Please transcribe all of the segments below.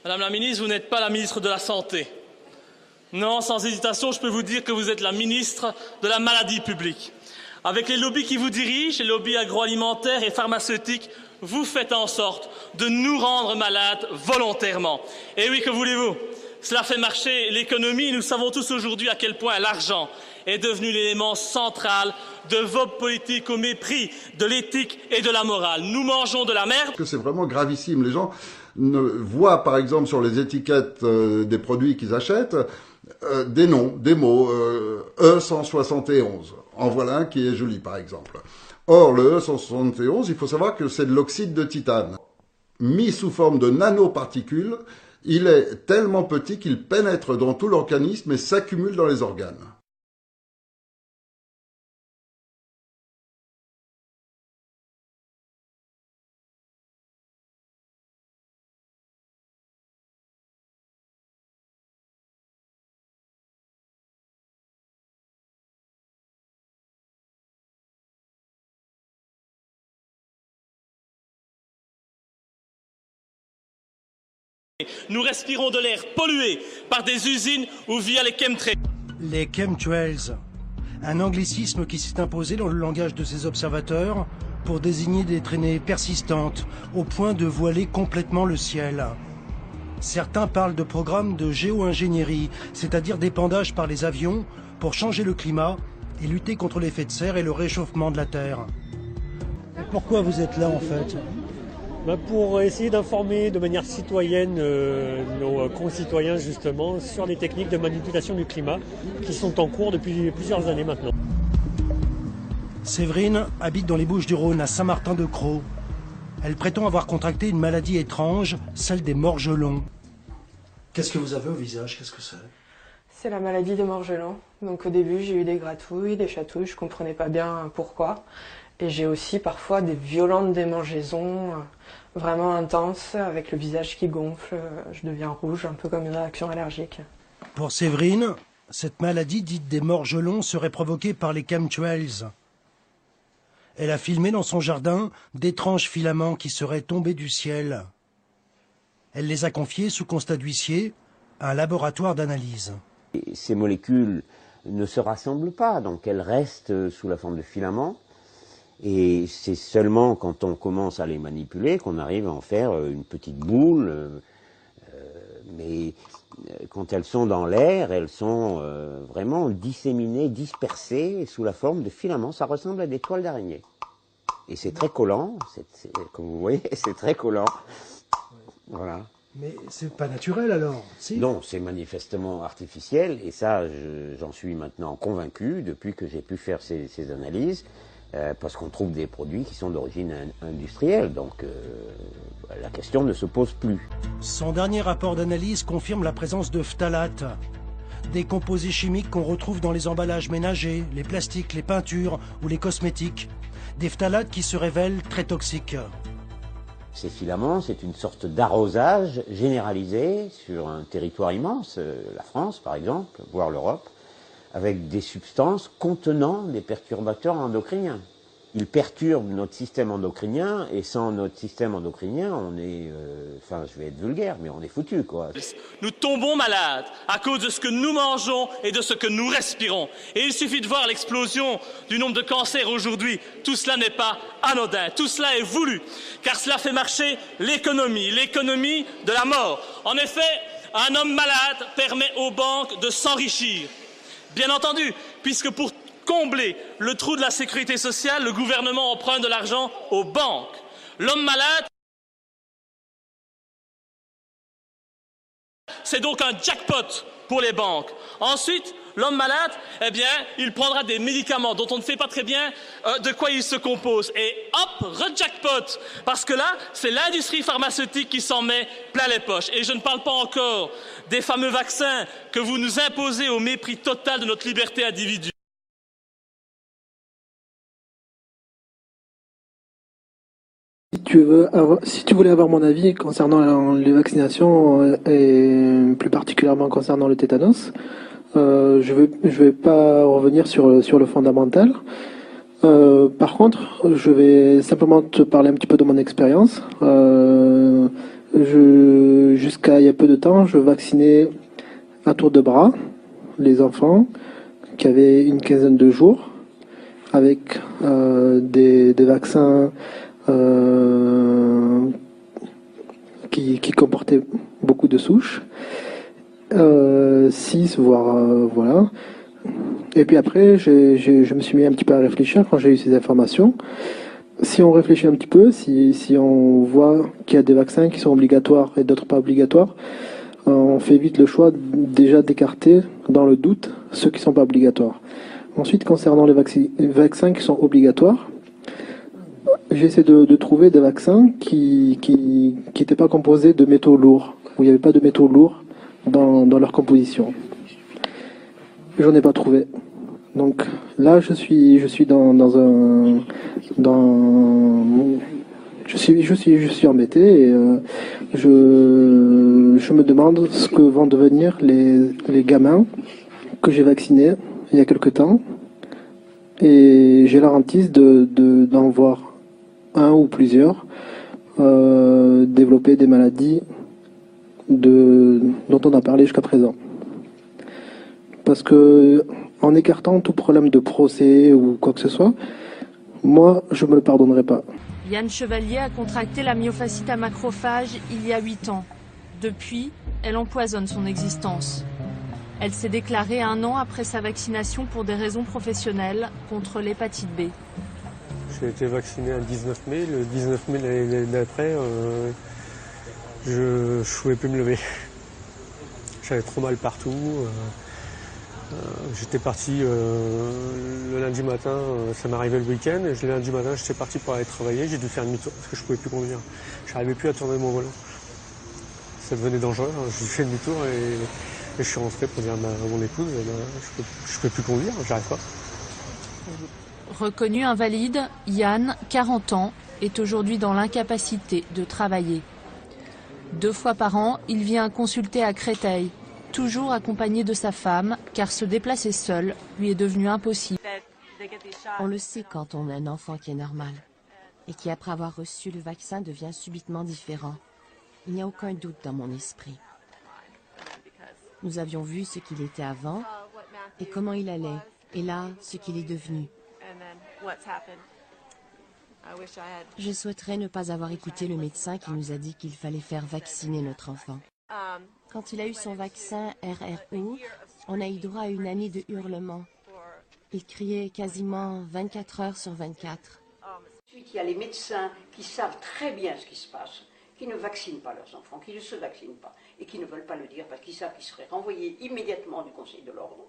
Madame la ministre, vous n'êtes pas la ministre de la Santé. Non, sans hésitation, je peux vous dire que vous êtes la ministre de la maladie publique. Avec les lobbies qui vous dirigent, les lobbies agroalimentaires et pharmaceutiques, vous faites en sorte de nous rendre malades volontairement. Et oui, que voulez-vous? Cela fait marcher l'économie. Nous savons tous aujourd'hui à quel point l'argent est devenu l'élément central de vos politiques au mépris de l'éthique et de la morale. Nous mangeons de la merde. C'est vraiment gravissime. Les gens ne voient par exemple sur les étiquettes des produits qu'ils achètent des noms, des mots, E171. En voilà un qui est joli par exemple. Or le E171, il faut savoir que c'est de l'oxyde de titane. Mis sous forme de nanoparticules, il est tellement petit qu'il pénètre dans tout l'organisme et s'accumule dans les organes. Nous respirons de l'air pollué par des usines ou via les chemtrails. Les chemtrails, un anglicisme qui s'est imposé dans le langage de ses observateurs pour désigner des traînées persistantes au point de voiler complètement le ciel. Certains parlent de programmes de géo-ingénierie, c'est-à-dire d'épandage par les avions pour changer le climat et lutter contre l'effet de serre et le réchauffement de la Terre. Et pourquoi vous êtes là en fait ? Pour essayer d'informer de manière citoyenne nos concitoyens justement sur les techniques de manipulation du climat qui sont en cours depuis plusieurs années maintenant. Séverine habite dans les Bouches-du-Rhône à Saint-Martin-de-Crau. Elle prétend avoir contracté une maladie étrange, celle des morgelons. Qu'est-ce que vous avez au visage? Qu'est-ce que c'est? C'est la maladie des morgelons. Donc au début j'ai eu des gratouilles, des chatouilles, je comprenais pas bien pourquoi. Et j'ai aussi parfois des violentes démangeaisons vraiment intenses avec le visage qui gonfle, je deviens rouge, un peu comme une réaction allergique. Pour Séverine, cette maladie dite des morgelons serait provoquée par les chemtrails. Elle a filmé dans son jardin d'étranges filaments qui seraient tombés du ciel. Elle les a confiés sous constat d'huissier à un laboratoire d'analyse. Ces molécules ne se rassemblent pas, donc elles restent sous la forme de filaments. Et c'est seulement quand on commence à les manipuler qu'on arrive à en faire une petite boule. Mais quand elles sont dans l'air, elles sont vraiment disséminées, dispersées sous la forme de filaments. Ça ressemble à des toiles d'araignée. Et c'est très collant, comme vous voyez, c'est très collant. Voilà. Mais c'est pas naturel alors, si? Non, c'est manifestement artificiel. Et ça, j'en suis maintenant convaincu depuis que j'ai pu faire ces analyses. Parce qu'on trouve des produits qui sont d'origine industrielle, donc la question ne se pose plus. Son dernier rapport d'analyse confirme la présence de phtalates, des composés chimiques qu'on retrouve dans les emballages ménagers, les plastiques, les peintures ou les cosmétiques, des phtalates qui se révèlent très toxiques. Ces filaments, c'est une sorte d'arrosage généralisé sur un territoire immense, la France par exemple, voire l'Europe, avec des substances contenant des perturbateurs endocriniens. Ils perturbent notre système endocrinien, et sans notre système endocrinien, on est, enfin je vais être vulgaire, mais on est foutu quoi. Nous tombons malades à cause de ce que nous mangeons et de ce que nous respirons. Et il suffit de voir l'explosion du nombre de cancers aujourd'hui. Tout cela n'est pas anodin, tout cela est voulu, car cela fait marcher l'économie de la mort. En effet, un homme malade permet aux banques de s'enrichir. Bien entendu, puisque pour combler le trou de la sécurité sociale, le gouvernement emprunte de l'argent aux banques. L'homme malade, c'est donc un jackpot pour les banques. Ensuite, l'homme malade, eh bien, il prendra des médicaments dont on ne sait pas très bien de quoi ils se composent. Et hop, re-jackpot. Parce que là, c'est l'industrie pharmaceutique qui s'en met plein les poches. Et je ne parle pas encore des fameux vaccins que vous nous imposez au mépris total de notre liberté individuelle. Si tu voulais avoir mon avis concernant les vaccinations et plus particulièrement concernant le tétanos, je vais pas revenir sur le fondamental. Par contre, je vais simplement te parler un petit peu de mon expérience. Jusqu'à il y a peu de temps, je vaccinais à tour de bras les enfants qui avaient une quinzaine de jours avec des vaccins qui comportaient beaucoup de souches, 6 voire voilà. Et puis après, je me suis mis un petit peu à réfléchir quand j'ai eu ces informations. Si on réfléchit un petit peu, si on voit qu'il y a des vaccins qui sont obligatoires et d'autres pas obligatoires, on fait vite le choix déjà d'écarter, dans le doute, ceux qui ne sont pas obligatoires. Ensuite, concernant les vaccins qui sont obligatoires, j'essaie de trouver des vaccins qui n'étaient pas composés de métaux lourds, où il n'y avait pas de métaux lourds dans leur composition. J'en ai pas trouvé. Donc là, je suis embêté et je me demande ce que vont devenir les gamins que j'ai vaccinés il y a quelque temps, et j'ai la hantise d'en voir un ou plusieurs développer des maladies dont on a parlé jusqu'à présent. Parce que en écartant tout problème de procès ou quoi que ce soit, moi, je me le pardonnerai pas. Yann Chevalier a contracté la myofasciite à macrophages il y a 8 ans. Depuis, elle empoisonne son existence. Elle s'est déclarée 1 an après sa vaccination pour des raisons professionnelles contre l'hépatite B. J'ai été vacciné le 19 mai. Le 19 mai l'année d'après, je ne pouvais plus me lever. J'avais trop mal partout. J'étais parti le lundi matin, ça m'arrivait le week-end, et le lundi matin j'étais parti pour aller travailler, j'ai dû faire demi-tour parce que je ne pouvais plus conduire. Je n'arrivais plus à tourner mon volant. Ça devenait dangereux, j'ai fait demi-tour et je suis rentré pour dire à mon épouse, je ne peux plus conduire, j'arrive pas. Reconnu invalide, Yann, 40 ans, est aujourd'hui dans l'incapacité de travailler. 2 fois par an, il vient consulter à Créteil, toujours accompagné de sa femme, car se déplacer seul lui est devenu impossible. On le sait quand on a un enfant qui est normal et qui, après avoir reçu le vaccin, devient subitement différent. Il n'y a aucun doute dans mon esprit. Nous avions vu ce qu'il était avant et comment il allait, et là, ce qu'il est devenu. Je souhaiterais ne pas avoir écouté le médecin qui nous a dit qu'il fallait faire vacciner notre enfant. Quand il a eu son vaccin RRO, on a eu droit à 1 année de hurlements. Il criait quasiment 24 heures sur 24. Ensuite, il y a les médecins qui savent très bien ce qui se passe, qui ne vaccinent pas leurs enfants, qui ne se vaccinent pas et qui ne veulent pas le dire parce qu'ils savent qu'ils seraient renvoyés immédiatement du Conseil de l'Ordre.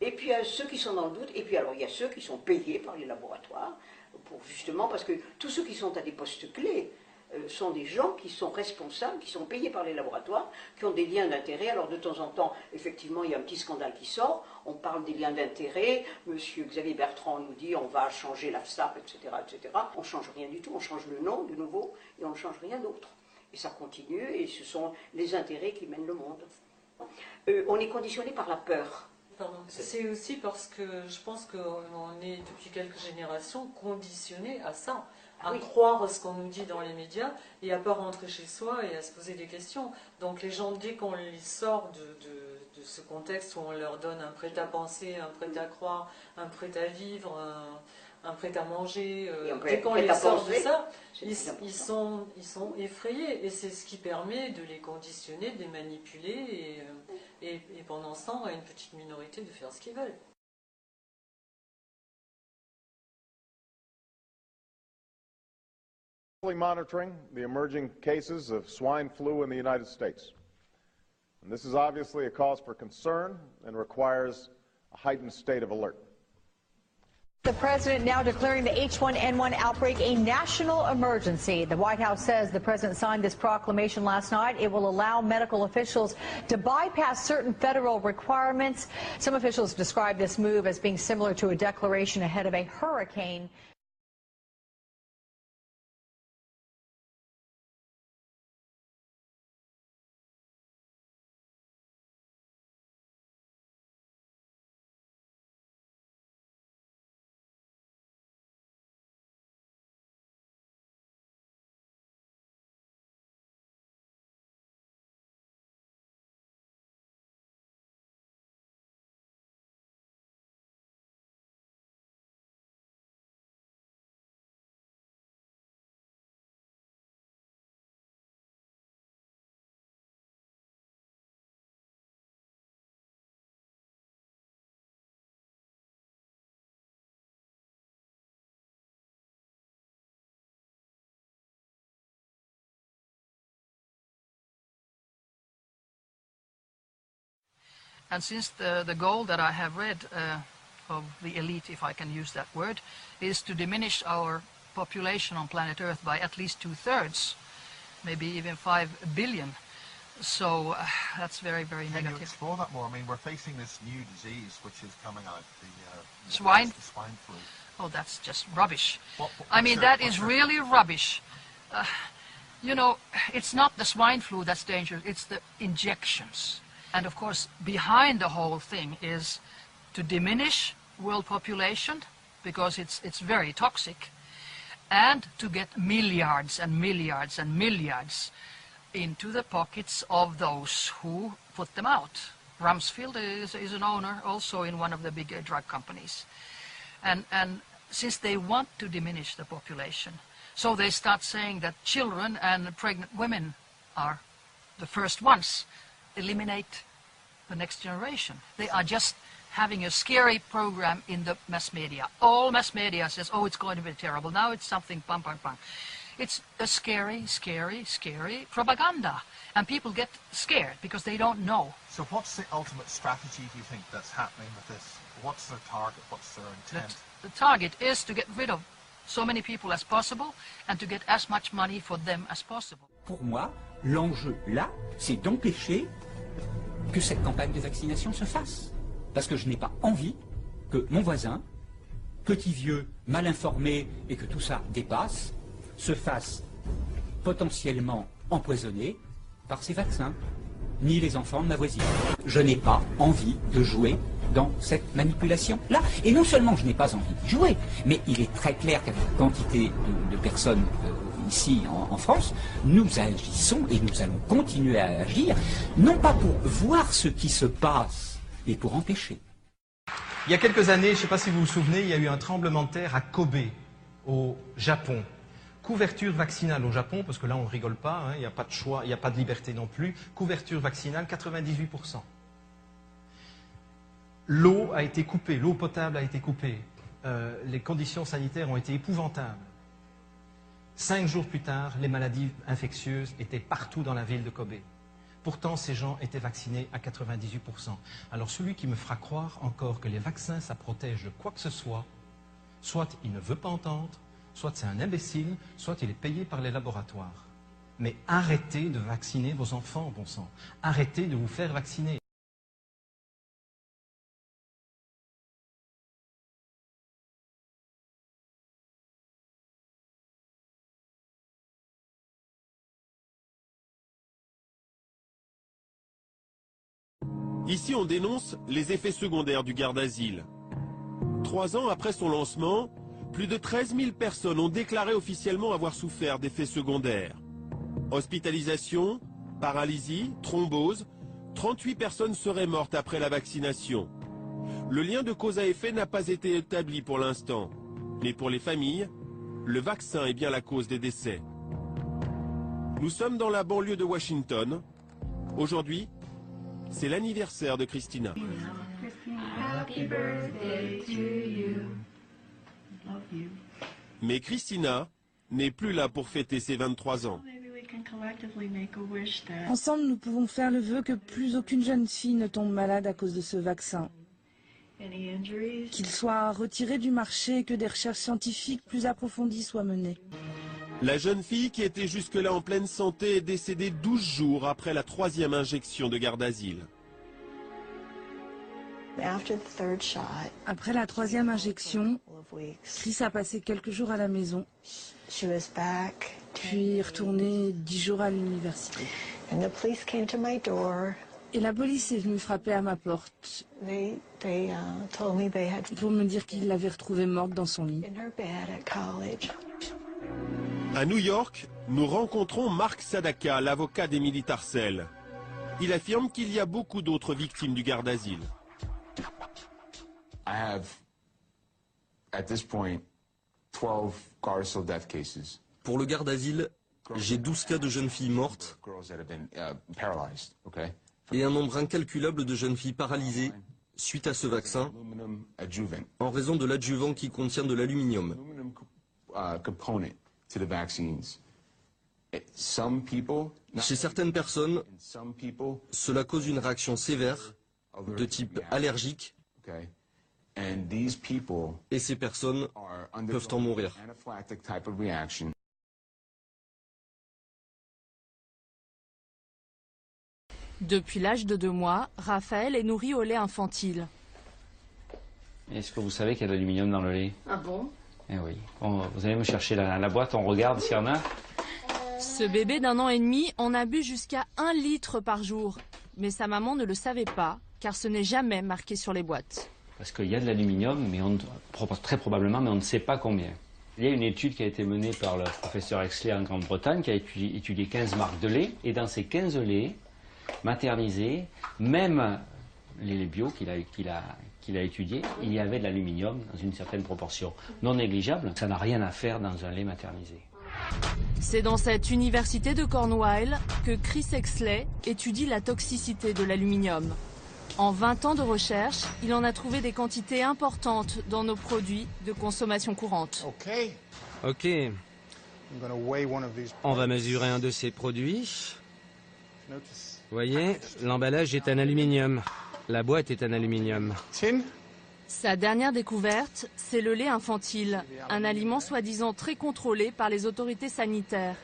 Et puis il y a ceux qui sont dans le doute, et puis alors il y a ceux qui sont payés par les laboratoires, pour justement, parce que tous ceux qui sont à des postes clés sont des gens qui sont responsables, qui sont payés par les laboratoires, qui ont des liens d'intérêt. Alors de temps en temps, effectivement, il y a un petit scandale qui sort, on parle des liens d'intérêt, monsieur Xavier Bertrand nous dit on va changer l'AFSAP, etc., etc. On ne change rien du tout, on change le nom de nouveau, et on ne change rien d'autre. Et ça continue, et ce sont les intérêts qui mènent le monde. On est conditionné par la peur. C'est aussi parce que je pense qu'on est depuis quelques générations conditionnés à ça, à croire ce qu'on nous dit dans les médias et à pas rentrer chez soi et à se poser des questions. Donc les gens, dès qu'on les sort de ce contexte où on leur donne un prêt-à-penser, un prêt-à-croire, un prêt-à-vivre, un prêt-à-manger, dès qu'on les sort de ça, ils sont effrayés. Et c'est ce qui permet de les conditionner, de les manipuler et pendant ce temps à une petite minorité de faire ce qu'ils veulent. Monitoring the emerging cases of swine flu in the United States. And this is obviously a cause for concern and requires a heightened state of alert. The president now declaring the H1N1 outbreak a national emergency. The White House says the president signed this proclamation last night. It will allow medical officials to bypass certain federal requirements. Some officials describe this move as being similar to a declaration ahead of a hurricane. And since the goal that I have read of the elite, if I can use that word, is to diminish our population on planet Earth by at least 2/3, maybe even 5 billion. So that's very, very Can negative. you explore that more? I mean, we're facing this new disease which is coming out, the Swine? swine flu. Oh, that's just rubbish. What's I mean, your- that what's is your- really rubbish. You know, it's not the swine flu that's dangerous, it's the injections. And of course, behind the whole thing is to diminish world population, because it's very toxic, and to get milliards and milliards and milliards into the pockets of those who put them out. Rumsfeld is an owner also in one of the big drug companies. And since they want to diminish the population, so they start saying that children and pregnant women are the first ones. Eliminate the next generation. They are just having a scary program in the mass media. All mass media says, oh, it's going to be terrible. Now it's something, pam, pam, pam. It's a scary, scary, scary propaganda. And people get scared because they don't know. So what's the ultimate strategy, do you think, that's happening with this? What's their target? What's their intent? The target is to get rid of so many people as possible and to get as much money for them as possible. Pour moi, l'enjeu là, c'est d'empêcher que cette campagne de vaccination se fasse. Parce que je n'ai pas envie que mon voisin, petit vieux, mal informé et que tout ça dépasse, se fasse potentiellement empoisonner par ces vaccins, ni les enfants de ma voisine. Je n'ai pas envie de jouer dans cette manipulation-là. Et non seulement je n'ai pas envie d'y jouer, mais il est très clair qu'avec la quantité de personnes ici en France, nous agissons et nous allons continuer à agir, non pas pour voir ce qui se passe, mais pour empêcher. Il y a quelques années, je ne sais pas si vous vous souvenez, il y a eu un tremblement de terre à Kobe, au Japon. Couverture vaccinale au Japon, parce que là on ne rigole pas, hein, il n'y a pas de choix, il n'y a pas de liberté non plus. Couverture vaccinale, 98%. L'eau a été coupée, l'eau potable a été coupée. Les conditions sanitaires ont été épouvantables. 5 jours plus tard, les maladies infectieuses étaient partout dans la ville de Kobe. Pourtant, ces gens étaient vaccinés à 98%. Alors celui qui me fera croire encore que les vaccins, ça protège de quoi que ce soit il ne veut pas entendre, soit c'est un imbécile, soit il est payé par les laboratoires. Mais arrêtez de vacciner vos enfants, bon sang. Arrêtez de vous faire vacciner. Ici, on dénonce les effets secondaires du Gardasil. 3 ans après son lancement, plus de 13 000 personnes ont déclaré officiellement avoir souffert d'effets secondaires. Hospitalisation, paralysie, thrombose, 38 personnes seraient mortes après la vaccination. Le lien de cause à effet n'a pas été établi pour l'instant. Mais pour les familles, le vaccin est bien la cause des décès. Nous sommes dans la banlieue de Washington. Aujourd'hui, c'est l'anniversaire de Christina. Happy birthday to you. Love you. Mais Christina n'est plus là pour fêter ses 23 ans. Ensemble, nous pouvons faire le vœu que plus aucune jeune fille ne tombe malade à cause de ce vaccin. Qu'il soit retiré du marché et que des recherches scientifiques plus approfondies soient menées. La jeune fille qui était jusque-là en pleine santé est décédée 12 jours après la 3e injection de Gardasil. Après la 3e injection, Chris a passé quelques jours à la maison, puis retourné 10 jours à l'université. Et la police est venue frapper à ma porte pour me dire qu'ils l'avaient retrouvée morte dans son lit. À New York, nous rencontrons Mark Sadaka, l'avocat d'Emily Tarcel. Il affirme qu'il y a beaucoup d'autres victimes du Gardasil. I have, at this point, 12 Gardasil death cases. Pour le Gardasil, j'ai 12 cas de jeunes filles mortes et un nombre incalculable de jeunes filles paralysées suite à ce vaccin en raison de l'adjuvant qui contient de l'aluminium. Chez certaines personnes, cela cause une réaction sévère de type allergique, et ces personnes peuvent en mourir. Depuis l'âge de 2 mois, Raphaël est nourri au lait infantile. Est-ce que vous savez qu'il y a de l'aluminium dans le lait? Ah bon? Eh oui. Vous allez me chercher la boîte, on regarde s'il y en a. Ce bébé d'1 an et demi en a bu jusqu'à 1 litre par jour. Mais sa maman ne le savait pas, car ce n'est jamais marqué sur les boîtes. Parce qu'il y a de l'aluminium, mais très probablement, mais on ne sait pas combien. Il y a une étude qui a été menée par le professeur Exley en Grande-Bretagne, qui a étudié 15 marques de lait. Et dans ces 15 laits maternisés, même les laits bio qu'il a étudiés, il y avait de l'aluminium dans une certaine proportion. Non négligeable, ça n'a rien à faire dans un lait maternisé. C'est dans cette université de Cornwall que Chris Exley étudie la toxicité de l'aluminium. En 20 ans de recherche, il en a trouvé des quantités importantes dans nos produits de consommation courante. Ok. On va mesurer un de ces produits. Vous voyez, l'emballage est en aluminium. La boîte est en aluminium. Sa dernière découverte, c'est le lait infantile, un aliment soi-disant très contrôlé par les autorités sanitaires.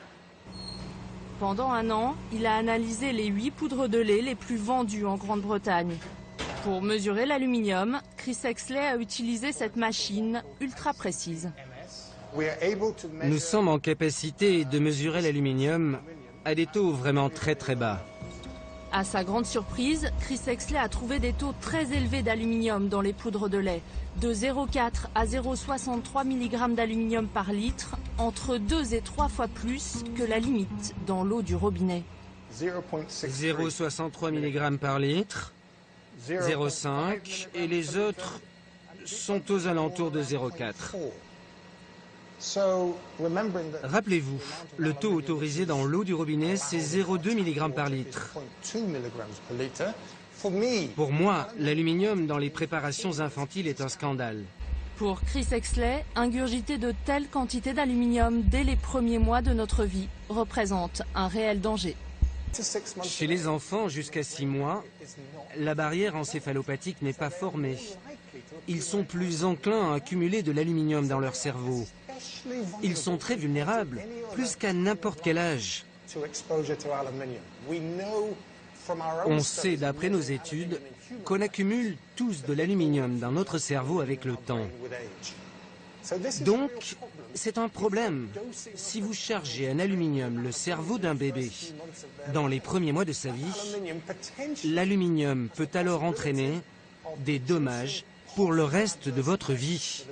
Pendant 1 an, il a analysé les 8 poudres de lait les plus vendues en Grande-Bretagne. Pour mesurer l'aluminium, Chris Exley a utilisé cette machine ultra précise. Nous sommes en capacité de mesurer l'aluminium à des taux vraiment très très bas. À sa grande surprise, Chris Exley a trouvé des taux très élevés d'aluminium dans les poudres de lait, de 0,4 à 0,63 mg d'aluminium par litre, entre 2 et 3 fois plus que la limite dans l'eau du robinet. 0,63 mg par litre, 0,5 et les autres sont aux alentours de 0,4. Rappelez-vous, le taux autorisé dans l'eau du robinet, c'est 0,2 mg par litre. Pour moi, l'aluminium dans les préparations infantiles est un scandale. Pour Chris Exley, ingurgiter de telles quantités d'aluminium dès les premiers mois de notre vie représente un réel danger. Chez les enfants jusqu'à 6 mois, la barrière encéphalopathique n'est pas formée. Ils sont plus enclins à accumuler de l'aluminium dans leur cerveau. Ils sont très vulnérables, plus qu'à n'importe quel âge. On sait, d'après nos études, qu'on accumule tous de l'aluminium dans notre cerveau avec le temps. Donc, c'est un problème. Si vous chargez en aluminium le cerveau d'un bébé dans les premiers mois de sa vie, l'aluminium peut alors entraîner des dommages pour le reste de votre vie.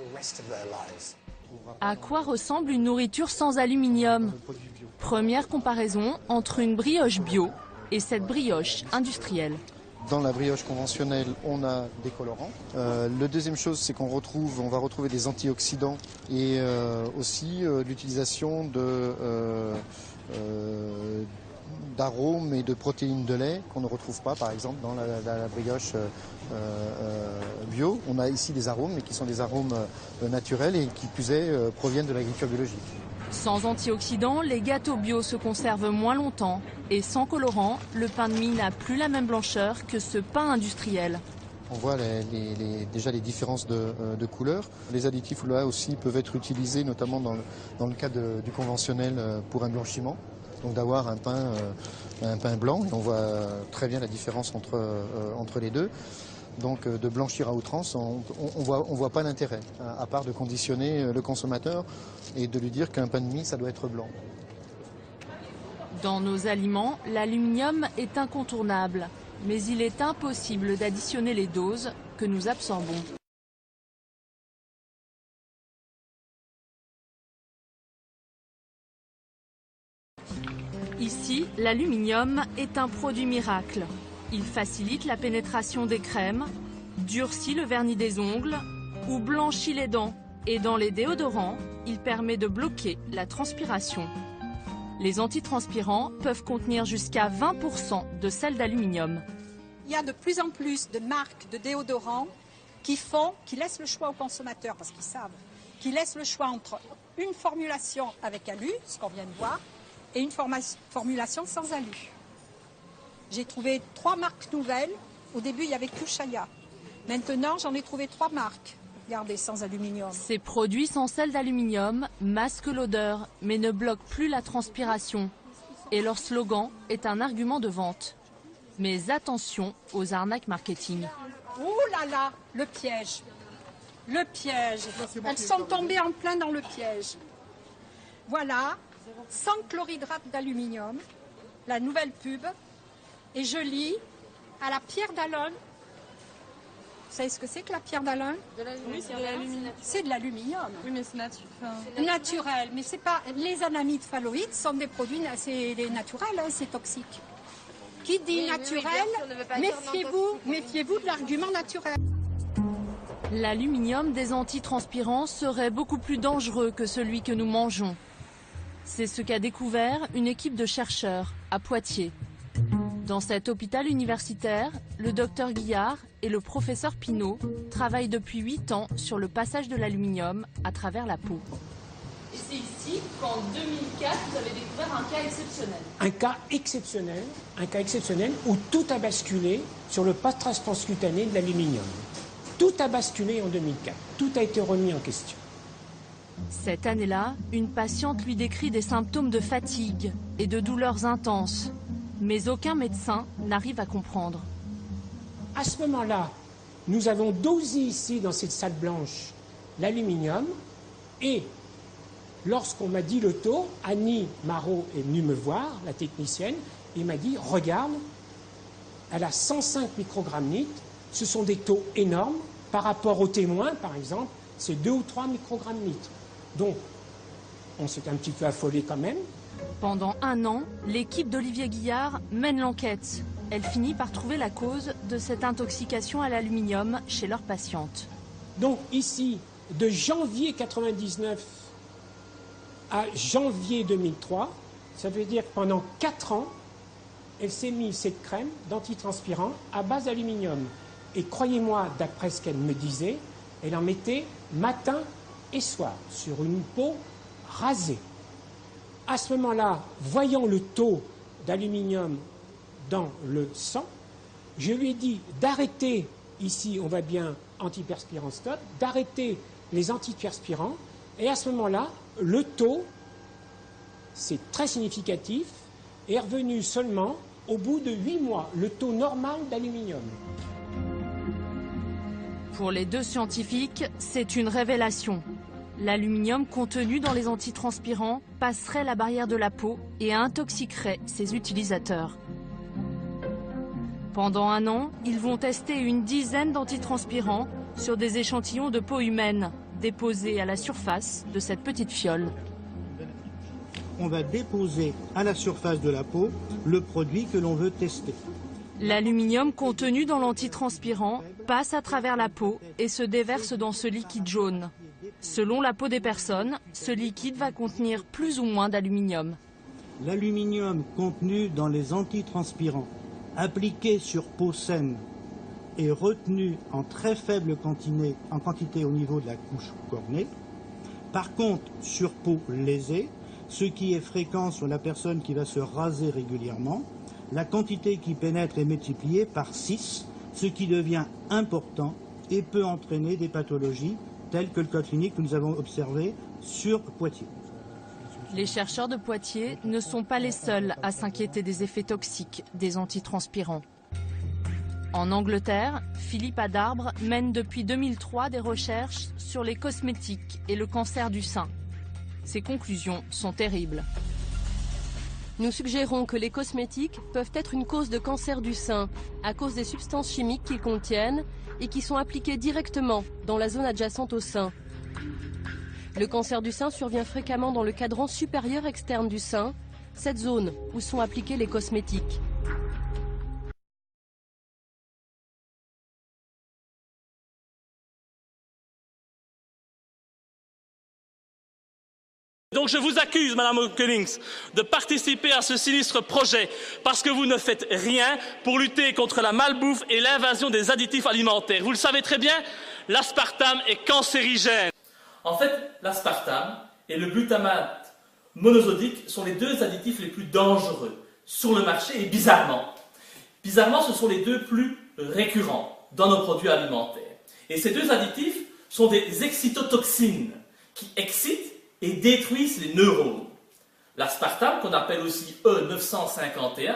À quoi ressemble une nourriture sans aluminium? Première comparaison entre une brioche bio et cette brioche industrielle. Dans la brioche conventionnelle, on a des colorants. La deuxième chose, c'est qu'on va retrouver des antioxydants et aussi l'utilisation d'arômes et de protéines de lait qu'on ne retrouve pas, par exemple, dans la brioche bio. On a ici des arômes, mais qui sont des arômes naturels et qui, plus est, proviennent de l'agriculture biologique. Sans antioxydants, les gâteaux bio se conservent moins longtemps. Et sans colorant, le pain de mie n'a plus la même blancheur que ce pain industriel. On voit déjà les différences de couleurs. Les additifs là aussi peuvent être utilisés, notamment dans le cas du conventionnel pour un blanchiment. Donc d'avoir un pain blanc, et on voit très bien la différence entre les deux. Donc de blanchir à outrance, on voit pas l'intérêt, à part de conditionner le consommateur et de lui dire qu'un pain de mie, ça doit être blanc. Dans nos aliments, l'aluminium est incontournable, mais il est impossible d'additionner les doses que nous absorbons. Ici, l'aluminium est un produit miracle. Il facilite la pénétration des crèmes, durcit le vernis des ongles ou blanchit les dents. Et dans les déodorants, il permet de bloquer la transpiration. Les antitranspirants peuvent contenir jusqu'à 20% de sel d'aluminium. Il y a de plus en plus de marques de déodorants qui laissent le choix aux consommateurs, parce qu'ils savent, qui laissent le choix entre une formulation avec alu, ce qu'on vient de voir, et une formulation sans alu. J'ai trouvé 3 marques nouvelles Au début, il n'y avait que Shaya. Maintenant, j'en ai trouvé 3 marques. Regardez, sans aluminium. Ces produits sans sel d'aluminium masquent l'odeur, mais ne bloquent plus la transpiration. Et leur slogan est un argument de vente. Mais attention aux arnaques marketing. Ouh là là, le piège. Le piège. Elles sont tombées en plein dans le piège. Voilà, sans chlorhydrate d'aluminium, la nouvelle pub. Et je lis à la pierre d'Alun. Vous savez ce que c'est que la pierre d'Alun? Oui, c'est de l'aluminium. C'est de l'aluminium. Oui, mais c'est naturel. Mais c'est pas. Les anamides phalloïdes sont des produits, c'est des naturels, hein, c'est toxique. Qui dit naturel, méfiez-vous de l'argument naturel. L'aluminium des antitranspirants serait beaucoup plus dangereux que celui que nous mangeons. C'est ce qu'a découvert une équipe de chercheurs à Poitiers. Dans cet hôpital universitaire, le docteur Guillard et le professeur Pinault travaillent depuis 8 ans sur le passage de l'aluminium à travers la peau. Et c'est ici qu'en 2004, vous avez découvert un cas exceptionnel. Un cas exceptionnel où tout a basculé sur le passage transcutané de l'aluminium. Tout a basculé en 2004, tout a été remis en question. Cette année-là, une patiente lui décrit des symptômes de fatigue et de douleurs intenses. Mais aucun médecin n'arrive à comprendre. À ce moment-là, nous avons dosé ici, dans cette salle blanche, l'aluminium. Et lorsqu'on m'a dit le taux, Annie Marot est venue me voir, la technicienne, et m'a dit, regarde, elle a 105 microgrammes litre. Ce sont des taux énormes. Par rapport aux témoins, par exemple, c'est 2 ou 3 microgrammes litre. Donc, on s'est un petit peu affolé quand même. Pendant 1 an, l'équipe d'Olivier Guillard mène l'enquête. Elle finit par trouver la cause de cette intoxication à l'aluminium chez leur patiente. Donc ici, de janvier 1999 à janvier 2003, ça veut dire que pendant 4 ans, elle s'est mise cette crème d'antitranspirant à base d'aluminium. Et croyez-moi, d'après ce qu'elle me disait, elle en mettait matin et soir sur une peau rasée. À ce moment-là, voyant le taux d'aluminium dans le sang, je lui ai dit d'arrêter, ici on va bien antiperspirant stop, d'arrêter les antiperspirants. Et à ce moment-là, le taux, c'est très significatif, est revenu seulement au bout de 8 mois, le taux normal d'aluminium. Pour les 2 scientifiques, c'est une révélation. L'aluminium contenu dans les antitranspirants passerait la barrière de la peau et intoxiquerait ses utilisateurs. Pendant 1 an, ils vont tester une dizaine d'antitranspirants sur des échantillons de peau humaine déposés à la surface de cette petite fiole. On va déposer à la surface de la peau le produit que l'on veut tester. L'aluminium contenu dans l'antitranspirant passe à travers la peau et se déverse dans ce liquide jaune. Selon la peau des personnes, ce liquide va contenir plus ou moins d'aluminium. L'aluminium contenu dans les antitranspirants, appliqué sur peau saine, est retenu en très faible quantité au niveau de la couche cornée. Par contre, sur peau lésée, ce qui est fréquent sur la personne qui va se raser régulièrement, la quantité qui pénètre est multipliée par 6, ce qui devient important et peut entraîner des pathologies telles que le cas clinique que nous avons observé sur Poitiers. Les chercheurs de Poitiers ne sont pas les seuls à s'inquiéter des effets toxiques des antitranspirants. En Angleterre, Philippe Adarbre mène depuis 2003 des recherches sur les cosmétiques et le cancer du sein. Ses conclusions sont terribles. Nous suggérons que les cosmétiques peuvent être une cause de cancer du sein à cause des substances chimiques qu'ils contiennent et qui sont appliquées directement dans la zone adjacente au sein. Le cancer du sein survient fréquemment dans le cadran supérieur externe du sein, cette zone où sont appliqués les cosmétiques. Donc je vous accuse, Madame Cummings, de participer à ce sinistre projet parce que vous ne faites rien pour lutter contre la malbouffe et l'invasion des additifs alimentaires. Vous le savez très bien, l'aspartame est cancérigène. En fait, l'aspartame et le glutamate monosodique sont les 2 additifs les plus dangereux sur le marché et bizarrement, ce sont les 2 plus récurrents dans nos produits alimentaires. Et ces deux additifs sont des excitotoxines qui excitent et détruisent les neurones. L'aspartame, qu'on appelle aussi E951,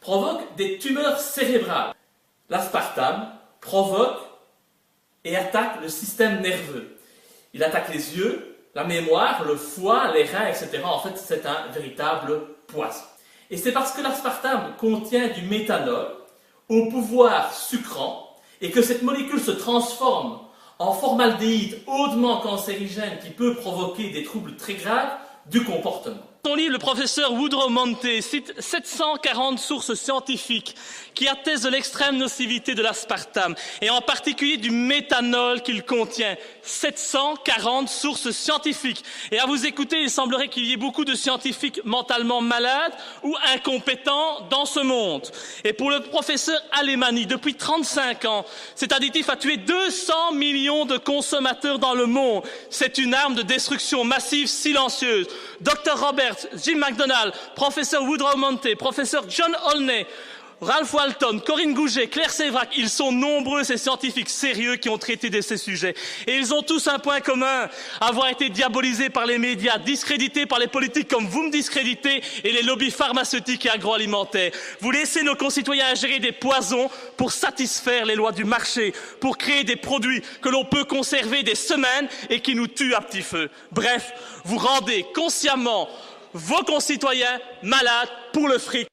provoque des tumeurs cérébrales. L'aspartame provoque et attaque le système nerveux. Il attaque les yeux, la mémoire, le foie, les reins, etc. En fait, c'est un véritable poison. Et c'est parce que l'aspartame contient du méthanol au pouvoir sucrant et que cette molécule se transforme en formaldéhyde hautement cancérigène qui peut provoquer des troubles très graves du comportement. Dans son livre, le professeur Woodrow Monté cite 740 sources scientifiques qui attestent de l'extrême nocivité de l'aspartame, et en particulier du méthanol qu'il contient. 740 sources scientifiques. Et à vous écouter, il semblerait qu'il y ait beaucoup de scientifiques mentalement malades ou incompétents dans ce monde. Et pour le professeur Alemani, depuis 35 ans, cet additif a tué 200 millions de consommateurs dans le monde. C'est une arme de destruction massive silencieuse. Dr Roberts, Jim McDonald, professeur Woodrow Monté, professeur John Olney, Ralph Walton, Corinne Gouget, Claire Sévrac, ils sont nombreux ces scientifiques sérieux qui ont traité de ces sujets. Et ils ont tous un point commun, avoir été diabolisés par les médias, discrédités par les politiques comme vous me discréditez et les lobbies pharmaceutiques et agroalimentaires. Vous laissez nos concitoyens ingérer des poisons pour satisfaire les lois du marché, pour créer des produits que l'on peut conserver des semaines et qui nous tuent à petit feu. Bref, vous rendez consciemment vos concitoyens malades pour le fric.